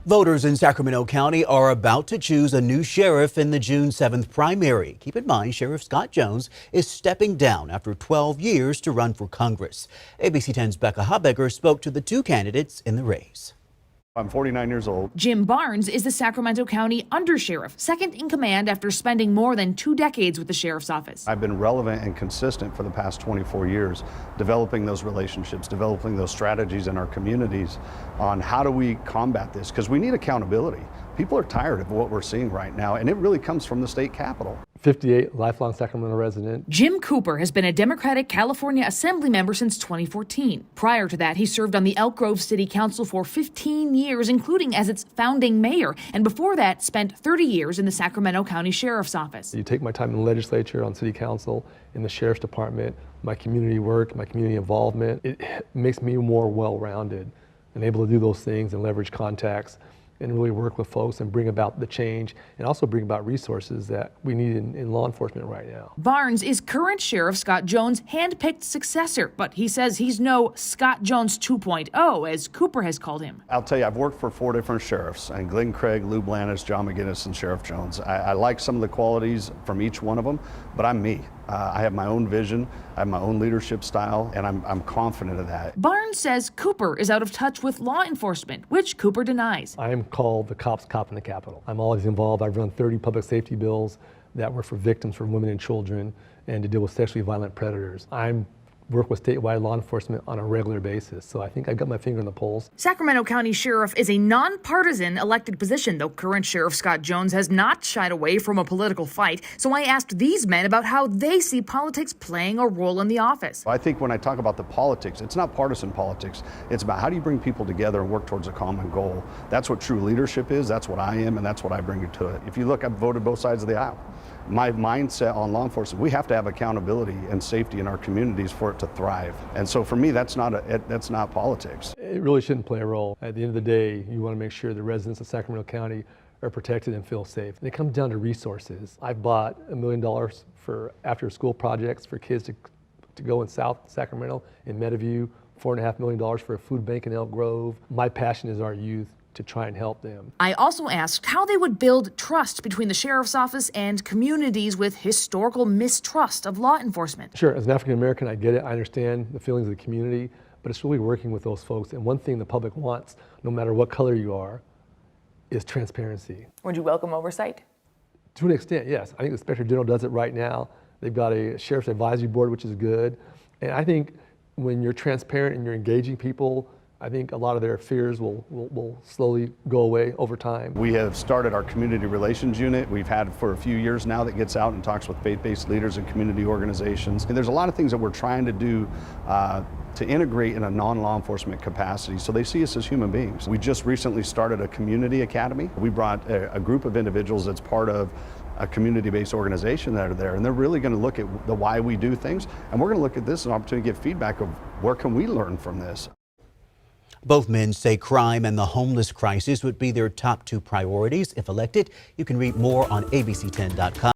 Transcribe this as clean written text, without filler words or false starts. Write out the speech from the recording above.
Voters in Sacramento County are about to choose a new sheriff in the June 7th primary. Keep in mind, Sheriff Scott Jones is stepping down after 12 years to run for Congress. ABC 10's Becca Habegger spoke to the two candidates in the race. I'm 49 years old. Jim Barnes is the Sacramento County undersheriff, second in command after spending more than 2 decades with the sheriff's office. I've been relevant and consistent for the past 24 years, developing those relationships, developing those strategies in our communities on how do we combat this, because we need accountability. People are tired of what we're seeing right now, and it really comes from the state capitol. 58, lifelong Sacramento resident. Jim Cooper has been a Democratic California Assembly member since 2014. Prior to that, he served on the Elk Grove City Council for 15 years, including as its founding mayor, and before that spent 30 years in the Sacramento County Sheriff's Office. You take my time in the legislature, on city council, in the sheriff's department, my community work, my community involvement, it makes me more well-rounded and able to do those things and leverage contacts and really work with folks and bring about the change and also bring about resources that we need in law enforcement right now. Barnes is current Sheriff Scott Jones' hand-picked successor, but he says he's no Scott Jones 2.0, as Cooper has called him. I'll tell you, I've worked for 4 different sheriffs, and Glenn Craig, Lou Blanis, John McGinnis, and Sheriff Jones. I like some of the qualities from each one of them, but I'm me. I have my own vision, I have my own leadership style, and I'm confident of that. Barnes says Cooper is out of touch with law enforcement, which Cooper denies. I am called the cop's cop in the Capitol. I'm always involved. I've run 30 public safety bills that were for victims, for women and children, and to deal with sexually violent predators. I work with statewide law enforcement on a regular basis, so I think I've got my finger on the pulse. Sacramento County Sheriff is a nonpartisan elected position, though current Sheriff Scott Jones has not shied away from a political fight. So I asked these men about how they see politics playing a role in the office. I think when I talk about the politics, it's not partisan politics. It's about how do you bring people together and work towards a common goal. That's what true leadership is, that's what I am, and that's what I bring to it. If you look, I've voted both sides of the aisle. My mindset on law enforcement, we have to have accountability and safety in our communities for it to thrive. And so for me, that's not politics. It really shouldn't play a role. At the end of the day, you want to make sure the residents of Sacramento County are protected and feel safe. And it comes down to resources. I've bought $1 million for after school projects for kids to go in South Sacramento, in Meadowview, $4.5 million for a food bank in Elk Grove. My passion is our youth, to try and help them. I also asked how they would build trust between the sheriff's office and communities with historical mistrust of law enforcement. Sure, as an African American, I get it. I understand the feelings of the community, but it's really working with those folks. And one thing the public wants, no matter what color you are, is transparency. Would you welcome oversight? To an extent, yes. I think the Inspector General does it right now. They've got a Sheriff's Advisory Board, which is good. And I think when you're transparent and you're engaging people, I think a lot of their fears will slowly go away over time. We have started our community relations unit. We've had for a few years now that gets out and talks with faith-based leaders and community organizations. And there's a lot of things that we're trying to do to integrate in a non-law enforcement capacity so they see us as human beings. We just recently started a community academy. We brought a group of individuals that's part of a community-based organization that are there, and they're really going to look at the why we do things, and we're going to look at this as an opportunity to get feedback of where can we learn from this. Both men say crime and the homeless crisis would be their top 2 priorities if elected. You can read more on abc10.com.